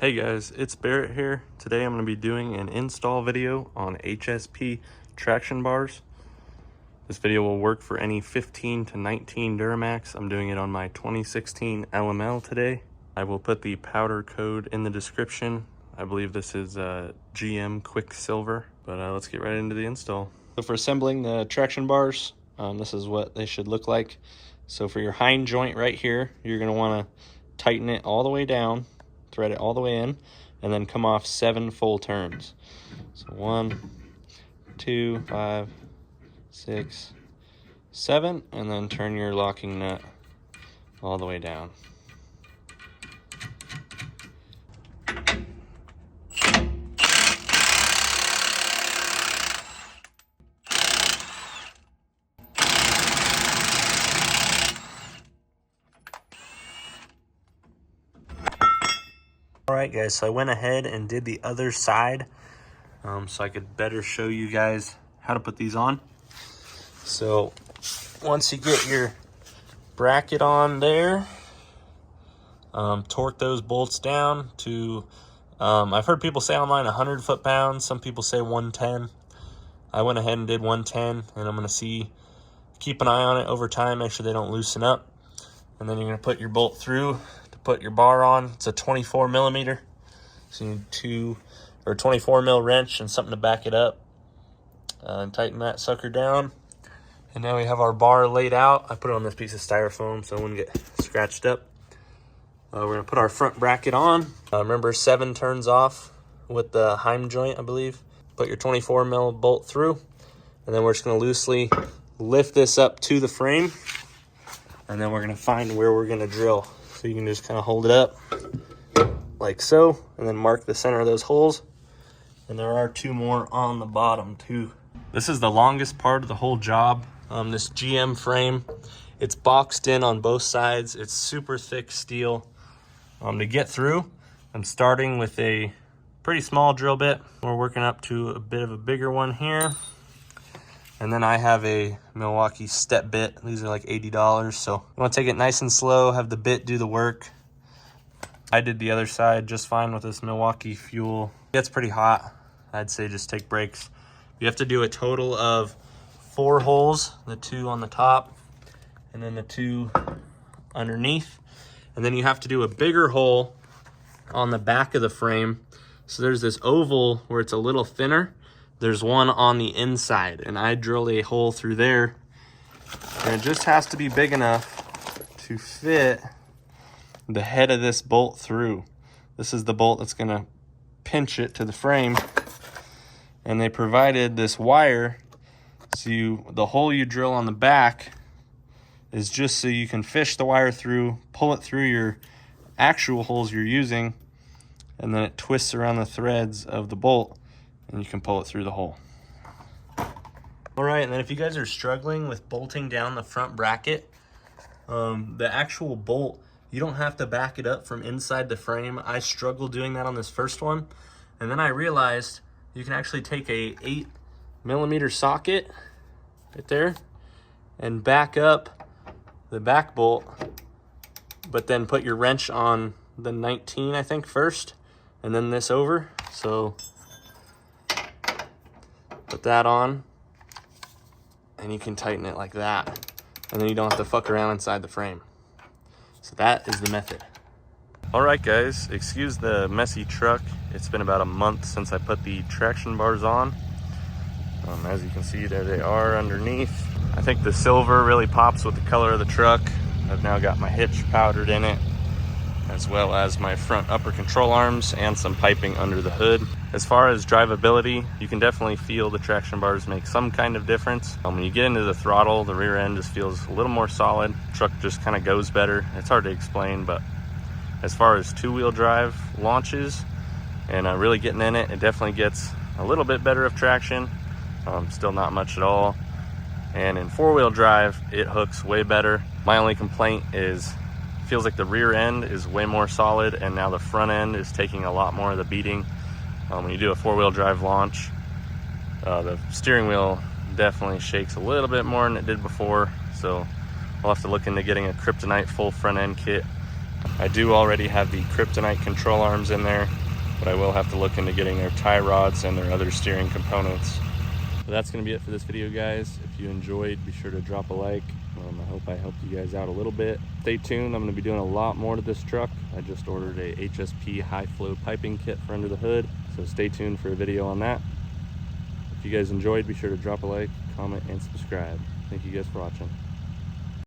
Hey guys, it's Barrett here. Today I'm going to be doing an install video on HSP traction bars. This video will work for any 15 to 19 Duramax. I'm doing it on my 2016 LML today. I will put the powder code in the description. I believe this is GM Quicksilver, but let's get right into the install. So for assembling the traction bars, this is what they should look like. So for your hind joint right here, you're going to want to tighten it all the way down, thread it all the way in, and then come off 7 full turns. So 1, 2, 5, 6, 7, and then turn your locking nut all the way down. Alright guys, so I went ahead and did the other side so I could better show you guys how to put these on. So once you get your bracket on there, torque those bolts down to, I've heard people say online 100 foot-pounds, some people say 110. I went ahead and did 110, and I'm going to keep an eye on it over time, make sure they don't loosen up. And then you're going to put your bolt through to put your bar on. It's a 24 millimeter. So you need 24 mil wrench and something to back it up. And tighten that sucker down. And now we have our bar laid out. I put it on this piece of styrofoam so it wouldn't get scratched up. We're going to put our front bracket on. Remember, 7 turns off with the hind joint, I believe. Put your 24 mil bolt through. And then we're just going to loosely lift this up to the frame. And then we're going to find where we're going to drill. So you can just kind of hold it up like so, and then mark the center of those holes. And there are 2 more on the bottom too. This is the longest part of the whole job. This GM frame, it's boxed in on both sides. It's super thick steel. To get through, I'm starting with a pretty small drill bit. We're working up to a bit of a bigger one here. And then I have a Milwaukee step bit. These are like $80. So you want to take it nice and slow, have the bit do the work. I did the other side just fine with this Milwaukee fuel. It gets pretty hot. I'd say just take breaks. You have to do a total of 4 holes, the 2 on the top and then the 2 underneath. And then you have to do a bigger hole on the back of the frame. So there's this oval where it's a little thinner. There's one on the inside, and I drilled a hole through there, and it just has to be big enough to fit the head of this bolt through. This is the bolt that's going to pinch it to the frame, and they provided this wire, so the hole you drill on the back is just so you can fish the wire through, pull it through your actual holes you're using, and then it twists around the threads of the bolt, and you can pull it through the hole. All right, and then if you guys are struggling with bolting down the front bracket, the actual bolt, you don't have to back it up from inside the frame. I struggled doing that on this first one, and then I realized you can actually take a 8 millimeter socket right there and back up the back bolt, but then put your wrench on the 19, I think, first, and then this over. So put that on, and you can tighten it like that. And then you don't have to fuck around inside the frame. So that is the method. All right, guys, excuse the messy truck. It's been about a month since I put the traction bars on. As you can see, there they are underneath. I think the silver really pops with the color of the truck. I've now got my hitch powdered in it, as well as my front upper control arms and some piping under the hood. As far as drivability, you can definitely feel the traction bars make some kind of difference. When you get into the throttle, the rear end just feels a little more solid. The truck just kind of goes better. It's hard to explain, but as far as 2-wheel drive launches and really getting in it, it definitely gets a little bit better of traction. Still not much at all. And in 4-wheel drive, it hooks way better. My only complaint is feels like the rear end is way more solid, and now the front end is taking a lot more of the beating. When you do a 4-wheel drive launch, the steering wheel definitely shakes a little bit more than it did before. So I'll have to look into getting a Kryptonite full front end kit I do already have the kryptonite control arms in there, but I will have to look into getting their tie rods and their other steering components. But that's going to be it for this video, guys. If you enjoyed, be sure to drop a like. I hope I helped you guys out a little bit. Stay tuned. I'm going to be doing a lot more to this truck. I just ordered a HSP high flow piping kit for under the hood, so stay tuned for a video on that. If you guys enjoyed, be sure to drop a like, comment, and subscribe. Thank you guys for watching.